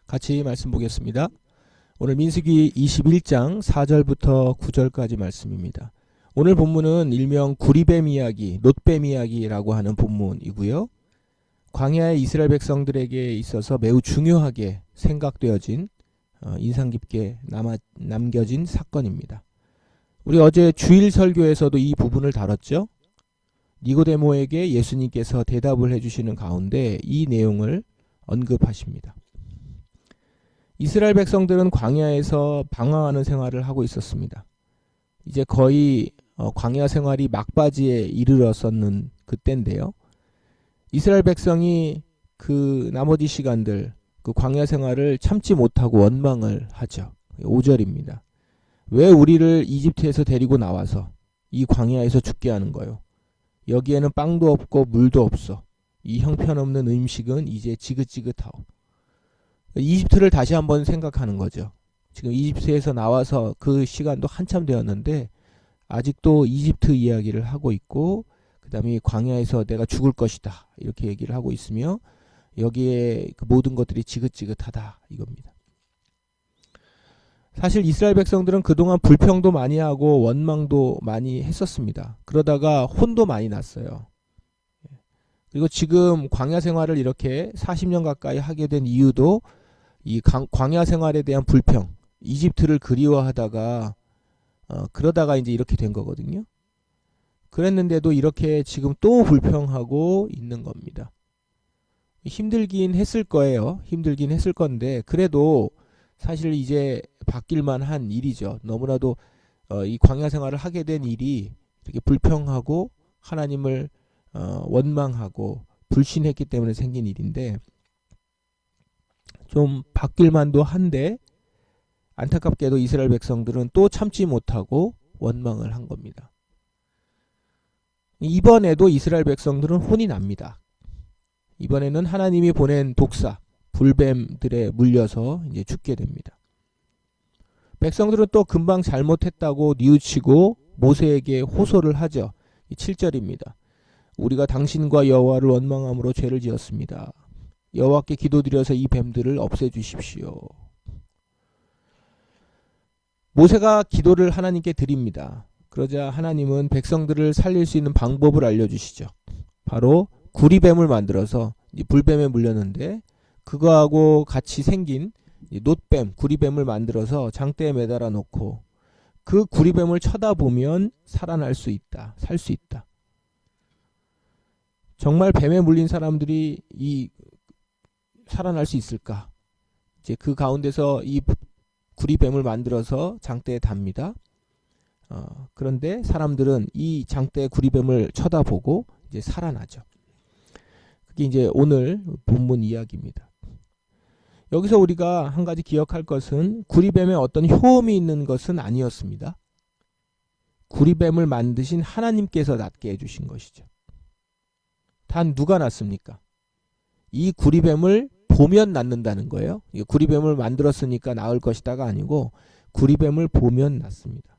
같이 말씀 보겠습니다. 오늘 민수기 21장 4절부터 9절까지 말씀입니다. 오늘 본문은 일명 구리뱀 이야기, 놋뱀 이야기라고 하는 본문이고요. 광야의 이스라엘 백성들에게 있어서 매우 중요하게 생각되어진 인상 깊게 남겨진 사건입니다. 우리 어제 주일 설교에서도 이 부분을 다뤘죠. 니고데모에게 예수님께서 대답을 해주시는 가운데 이 내용을 언급하십니다. 이스라엘 백성들은 광야에서 방황하는 생활을 하고 있었습니다. 이제 거의 광야 생활이 막바지에 이르렀었는 그때인데요. 이스라엘 백성이 그 나머지 시간들 그 광야 생활을 참지 못하고 원망을 하죠. 5절입니다. 왜 우리를 이집트에서 데리고 나와서 이 광야에서 죽게 하는 거요? 여기에는 빵도 없고 물도 없어. 이 형편없는 음식은 이제 지긋지긋하오. 이집트를 다시 한번 생각하는 거죠. 지금 이집트에서 나와서 그 시간도 한참 되었는데 아직도 이집트 이야기를 하고 있고, 그 다음에 광야에서 내가 죽을 것이다 이렇게 얘기를 하고 있으며 여기에 그 모든 것들이 지긋지긋하다 이겁니다. 사실 이스라엘 백성들은 그동안 불평도 많이 하고 원망도 많이 했었습니다. 그러다가 혼도 많이 났어요. 그리고 지금 광야 생활을 이렇게 40년 가까이 하게 된 이유도 이 광야 생활에 대한 불평, 이집트를 그리워하다가 그러다가 이제 이렇게 된 거거든요. 그랬는데도 이렇게 지금 또 불평하고 있는 겁니다. 힘들긴 했을 거예요. 힘들긴 했을 건데 그래도 사실 이제 바뀔만 한 일이죠. 너무나도 이 광야 생활을 하게 된 일이 이렇게 불평하고 하나님을 원망하고 불신했기 때문에 생긴 일인데 좀 바뀔만도 한데 안타깝게도 이스라엘 백성들은 또 참지 못하고 원망을 한 겁니다. 이번에도 이스라엘 백성들은 혼이 납니다. 이번에는 하나님이 보낸 독사, 불뱀들에 물려서 이제 죽게 됩니다. 백성들은 또 금방 잘못했다고 뉘우치고 모세에게 호소를 하죠. 7절입니다. 우리가 당신과 여호와를 원망함으로 죄를 지었습니다. 여호와께 기도드려서 이 뱀들을 없애주십시오. 모세가 기도를 하나님께 드립니다. 그러자 하나님은 백성들을 살릴 수 있는 방법을 알려주시죠. 바로 구리뱀을 만들어서 불뱀에 물렸는데 그거하고 같이 생긴 놋뱀, 구리뱀을 만들어서 장대에 매달아 놓고 그 구리뱀을 쳐다보면 살아날 수 있다, 살 수 있다. 정말 뱀에 물린 사람들이 살아날 수 있을까? 이제 그 가운데서 이 구리뱀을 만들어서 장대에 답니다. 그런데 사람들은 이 장대의 구리뱀을 쳐다보고 이제 살아나죠. 그게 이제 오늘 본문 이야기입니다. 여기서 우리가 한 가지 기억할 것은 구리뱀에 어떤 효험이 있는 것은 아니었습니다. 구리뱀을 만드신 하나님께서 낫게 해주신 것이죠. 단 누가 낫습니까? 이 구리뱀을 보면 낫는다는 거예요. 구리뱀을 만들었으니까 나을 것이다가 아니고 구리뱀을 보면 낫습니다.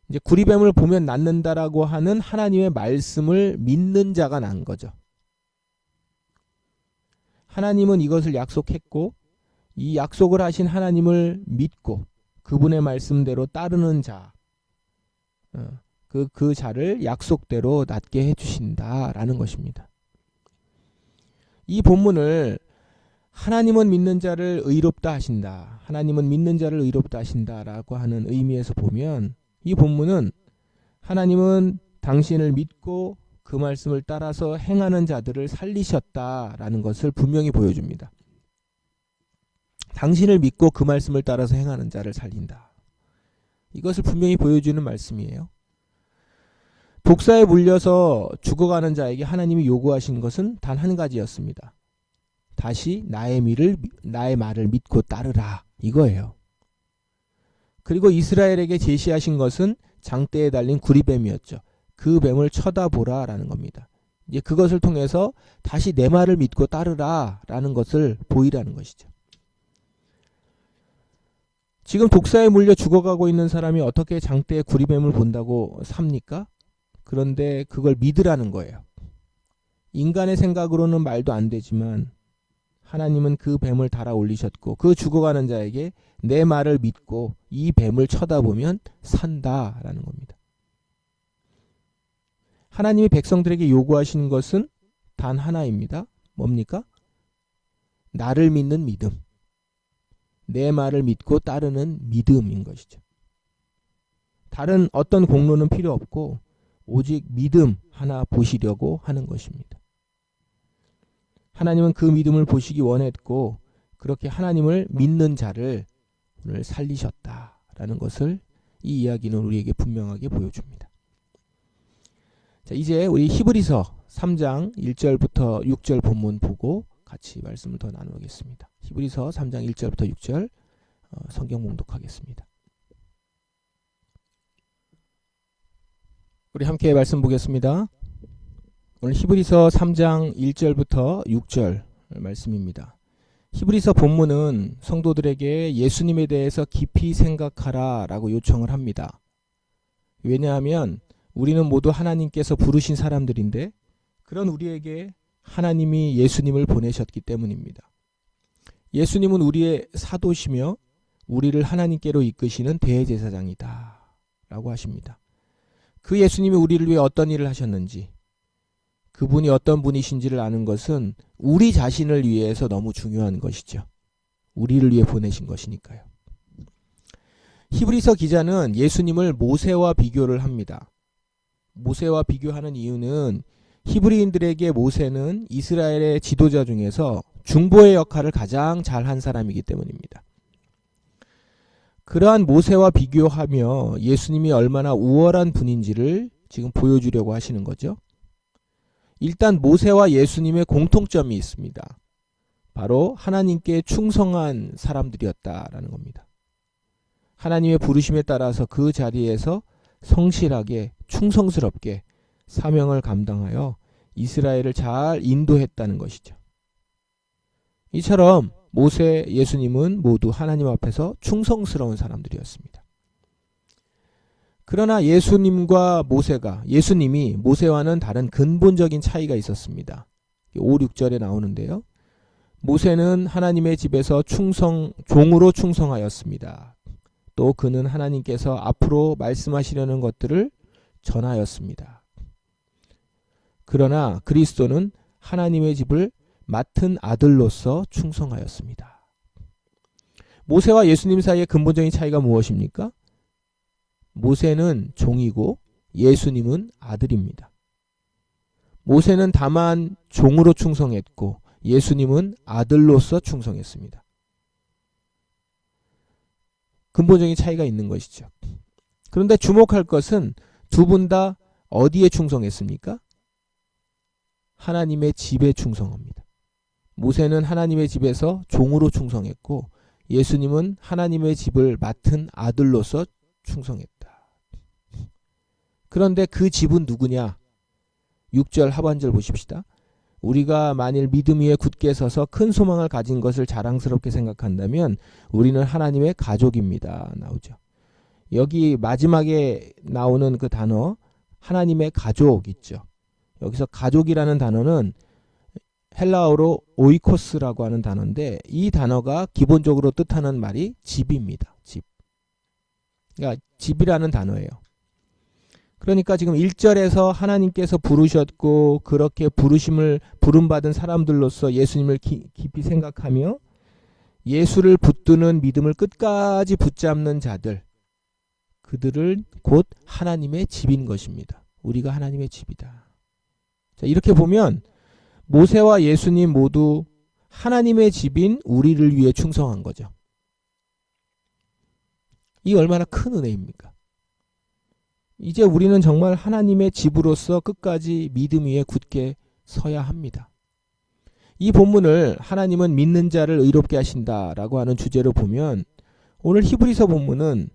이제 구리뱀을 보면 낫는다라고 하는 하나님의 말씀을 믿는 자가 난 거죠. 하나님은 이것을 약속했고 이 약속을 하신 하나님을 믿고 그분의 말씀대로 따르는 자, 그 자를 약속대로 낫게 해주신다라는 것입니다. 이 본문을 하나님은 믿는 자를 의롭다 하신다, 하나님은 믿는 자를 의롭다 하신다라고 하는 의미에서 보면 이 본문은 하나님은 당신을 믿고 그 말씀을 따라서 행하는 자들을 살리셨다라는 것을 분명히 보여줍니다. 당신을 믿고 그 말씀을 따라서 행하는 자를 살린다. 이것을 분명히 보여주는 말씀이에요. 독사에 물려서 죽어가는 자에게 하나님이 요구하신 것은 단 한 가지였습니다. 다시 나의 말을 믿고 따르라 이거예요. 그리고 이스라엘에게 제시하신 것은 장대에 달린 구리뱀이었죠. 그 뱀을 쳐다보라 라는 겁니다. 이제 그것을 통해서 다시 내 말을 믿고 따르라 라는 것을 보이라는 것이죠. 지금 독사에 물려 죽어가고 있는 사람이 어떻게 장대에 구리뱀을 본다고 삽니까? 그런데 그걸 믿으라는 거예요. 인간의 생각으로는 말도 안 되지만 하나님은 그 뱀을 달아 올리셨고 그 죽어가는 자에게 내 말을 믿고 이 뱀을 쳐다보면 산다라는 겁니다. 하나님이 백성들에게 요구하시는 것은 단 하나입니다. 뭡니까? 나를 믿는 믿음. 내 말을 믿고 따르는 믿음인 것이죠. 다른 어떤 공로는 필요 없고 오직 믿음 하나 보시려고 하는 것입니다. 하나님은 그 믿음을 보시기 원했고 그렇게 하나님을 믿는 자를 오늘 살리셨다라는 것을 이 이야기는 우리에게 분명하게 보여줍니다. 자, 이제 우리 히브리서 3장 1절부터 6절 본문 보고 같이 말씀을 더 나누겠습니다. 히브리서 3장 1절부터 6절 성경 봉독하겠습니다. 우리 함께 말씀 보겠습니다. 오늘 히브리서 3장 1절부터 6절 말씀입니다. 히브리서 본문은 성도들에게 예수님에 대해서 깊이 생각하라 라고 요청을 합니다. 왜냐하면 우리는 모두 하나님께서 부르신 사람들인데 그런 우리에게 하나님이 예수님을 보내셨기 때문입니다. 예수님은 우리의 사도시며 우리를 하나님께로 이끄시는 대제사장이다 라고 하십니다. 그 예수님이 우리를 위해 어떤 일을 하셨는지 그분이 어떤 분이신지를 아는 것은 우리 자신을 위해서 너무 중요한 것이죠. 우리를 위해 보내신 것이니까요. 히브리서 기자는 예수님을 모세와 비교를 합니다. 모세와 비교하는 이유는 히브리인들에게 모세는 이스라엘의 지도자 중에서 중보의 역할을 가장 잘한 사람이기 때문입니다. 그러한 모세와 비교하며 예수님이 얼마나 우월한 분인지를 지금 보여주려고 하시는 거죠. 일단 모세와 예수님의 공통점이 있습니다. 바로 하나님께 충성한 사람들이었다라는 겁니다. 하나님의 부르심에 따라서 그 자리에서 성실하게 충성스럽게 사명을 감당하여 이스라엘을 잘 인도했다는 것이죠. 이처럼 모세, 예수님은 모두 하나님 앞에서 충성스러운 사람들이었습니다. 그러나 예수님이 모세와는 다른 근본적인 차이가 있었습니다. 5, 6절에 나오는데요. 모세는 하나님의 집에서 종으로 충성하였습니다. 또 그는 하나님께서 앞으로 말씀하시려는 것들을 전하였습니다. 그러나 그리스도는 하나님의 집을 맡은 아들로서 충성하였습니다. 모세와 예수님 사이의 근본적인 차이가 무엇입니까? 모세는 종이고 예수님은 아들입니다. 모세는 다만 종으로 충성했고 예수님은 아들로서 충성했습니다. 근본적인 차이가 있는 것이죠. 그런데 주목할 것은 두 분 다 어디에 충성했습니까? 하나님의 집에 충성합니다. 모세는 하나님의 집에서 종으로 충성했고 예수님은 하나님의 집을 맡은 아들로서 충성했다. 그런데 그 집은 누구냐? 6절 하반절 보십시다. 우리가 만일 믿음 위에 굳게 서서 큰 소망을 가진 것을 자랑스럽게 생각한다면 우리는 하나님의 가족입니다. 나오죠. 여기 마지막에 나오는 그 단어 하나님의 가족 있죠. 여기서 가족이라는 단어는 헬라어로 오이코스라고 하는 단어인데 이 단어가 기본적으로 뜻하는 말이 집입니다. 집. 그러니까 집이라는 단어예요. 그러니까 지금 1절에서 하나님께서 부르셨고 그렇게 부름받은 사람들로서 예수님을 깊이 생각하며 예수를 붙드는 믿음을 끝까지 붙잡는 자들, 그들을 곧 하나님의 집인 것입니다. 우리가 하나님의 집이다. 자, 이렇게 보면 모세와 예수님 모두 하나님의 집인 우리를 위해 충성한 거죠. 이 얼마나 큰 은혜입니까? 이제 우리는 정말 하나님의 집으로서 끝까지 믿음 위에 굳게 서야 합니다. 이 본문을 하나님은 믿는 자를 의롭게 하신다라고 하는 주제로 보면 오늘 히브리서 본문은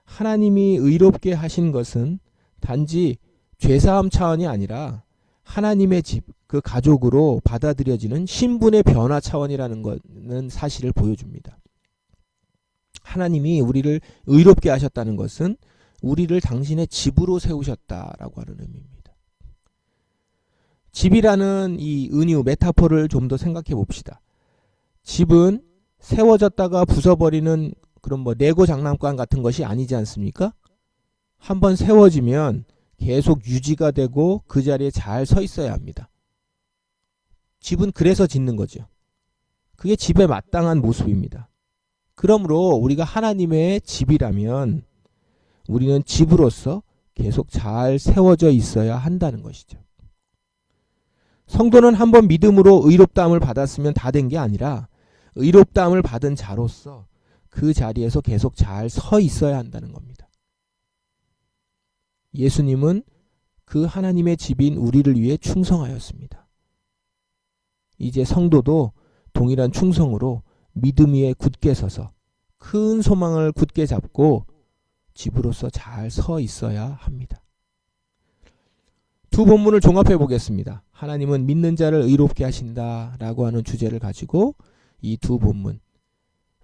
하나님이 의롭게 하신 것은 단지 죄사함 차원이 아니라 하나님의 집, 그 가족으로 받아들여지는 신분의 변화 차원이라는 것은 사실을 보여줍니다. 하나님이 우리를 의롭게 하셨다는 것은 우리를 당신의 집으로 세우셨다라고 하는 의미입니다. 집이라는 이 은유, 메타포를 좀 더 생각해 봅시다. 집은 세워졌다가 부숴버리는 그런 뭐 레고 장난감 같은 것이 아니지 않습니까? 한번 세워지면 계속 유지가 되고 그 자리에 잘 서 있어야 합니다. 집은 그래서 짓는 거죠. 그게 집에 마땅한 모습입니다. 그러므로 우리가 하나님의 집이라면 우리는 집으로서 계속 잘 세워져 있어야 한다는 것이죠. 성도는 한번 믿음으로 의롭다함을 받았으면 다 된 게 아니라 의롭다함을 받은 자로서 그 자리에서 계속 잘 서 있어야 한다는 겁니다. 예수님은 그 하나님의 집인 우리를 위해 충성하였습니다. 이제 성도도 동일한 충성으로 믿음 위에 굳게 서서 큰 소망을 굳게 잡고 집으로서 잘 서 있어야 합니다. 두 본문을 종합해 보겠습니다. 하나님은 믿는 자를 의롭게 하신다 라고 하는 주제를 가지고 이 두 본문,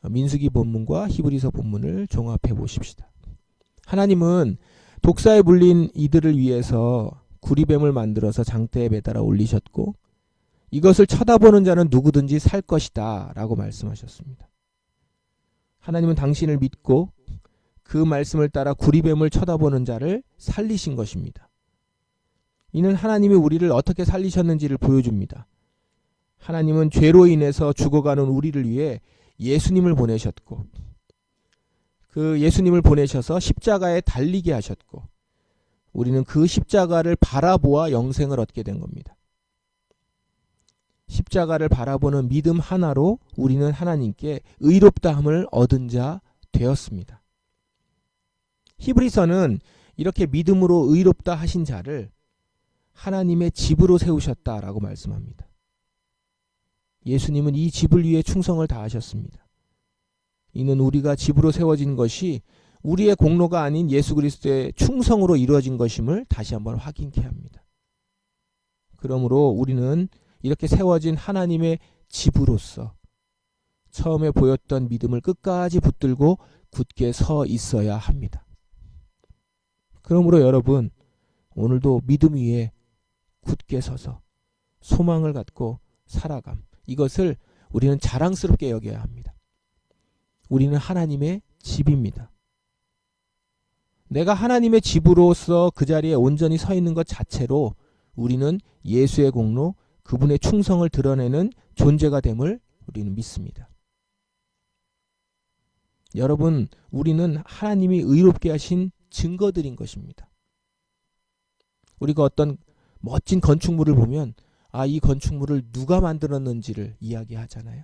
민수기 본문과 히브리서 본문을 종합해 보십시다. 하나님은 독사에 물린 이들을 위해서 구리뱀을 만들어서 장대에 매달아 올리셨고 이것을 쳐다보는 자는 누구든지 살 것이다 라고 말씀하셨습니다. 하나님은 당신을 믿고 그 말씀을 따라 구리뱀을 쳐다보는 자를 살리신 것입니다. 이는 하나님이 우리를 어떻게 살리셨는지를 보여줍니다. 하나님은 죄로 인해서 죽어가는 우리를 위해 예수님을 보내셨고 그 예수님을 보내셔서 십자가에 달리게 하셨고 우리는 그 십자가를 바라보아 영생을 얻게 된 겁니다. 십자가를 바라보는 믿음 하나로 우리는 하나님께 의롭다함을 얻은 자 되었습니다. 히브리서는 이렇게 믿음으로 의롭다 하신 자를 하나님의 집으로 세우셨다라고 말씀합니다. 예수님은 이 집을 위해 충성을 다하셨습니다. 이는 우리가 집으로 세워진 것이 우리의 공로가 아닌 예수 그리스도의 충성으로 이루어진 것임을 다시 한번 확인케 합니다. 그러므로 우리는 이렇게 세워진 하나님의 집으로서 처음에 보였던 믿음을 끝까지 붙들고 굳게 서 있어야 합니다. 그러므로 여러분, 오늘도 믿음 위에 굳게 서서 소망을 갖고 살아감, 이것을 우리는 자랑스럽게 여겨야 합니다. 우리는 하나님의 집입니다. 내가 하나님의 집으로서 그 자리에 온전히 서 있는 것 자체로 우리는 예수의 공로, 그분의 충성을 드러내는 존재가 됨을 우리는 믿습니다. 여러분, 우리는 하나님이 의롭게 하신 증거들인 것입니다. 우리가 어떤 멋진 건축물을 보면 이 건축물을 누가 만들었는지를 이야기하잖아요.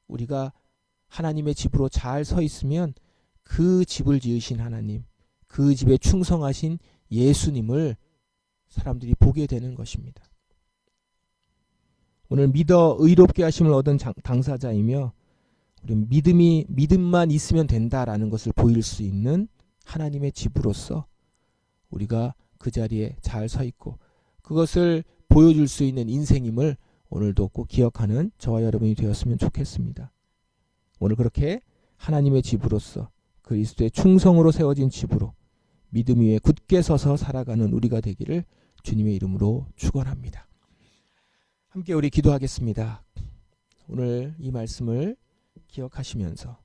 우리가 하나님의 집으로 잘 서 있으면 그 집을 지으신 하나님, 그 집에 충성하신 예수님을 사람들이 보게 되는 것입니다. 오늘 믿어 의롭게 하심을 얻은 당사자이며 우리 믿음만 있으면 된다라는 것을 보일 수 있는 하나님의 집으로서 우리가 그 자리에 잘 서 있고 그것을 보여줄 수 있는 인생임을 오늘도 꼭 기억하는 저와 여러분이 되었으면 좋겠습니다. 오늘 그렇게 하나님의 집으로서 그리스도의 충성으로 세워진 집으로 믿음 위에 굳게 서서 살아가는 우리가 되기를 주님의 이름으로 축원합니다. 함께 우리 기도하겠습니다. 오늘 이 말씀을 기억하시면서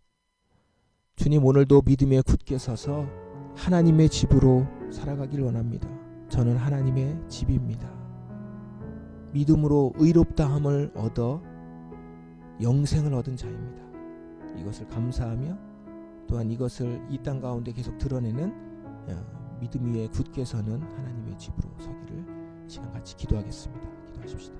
주님, 오늘도 믿음 위에 굳게 서서 하나님의 집으로 살아가길 원합니다. 저는 하나님의 집입니다. 믿음으로 의롭다함을 얻어 영생을 얻은 자입니다. 이것을 감사하며 또한 이것을 이 땅 가운데 계속 드러내는 믿음 위에 굳게 서는 하나님의 집으로 서기를 시간 같이 기도하겠습니다. 기도하십시다.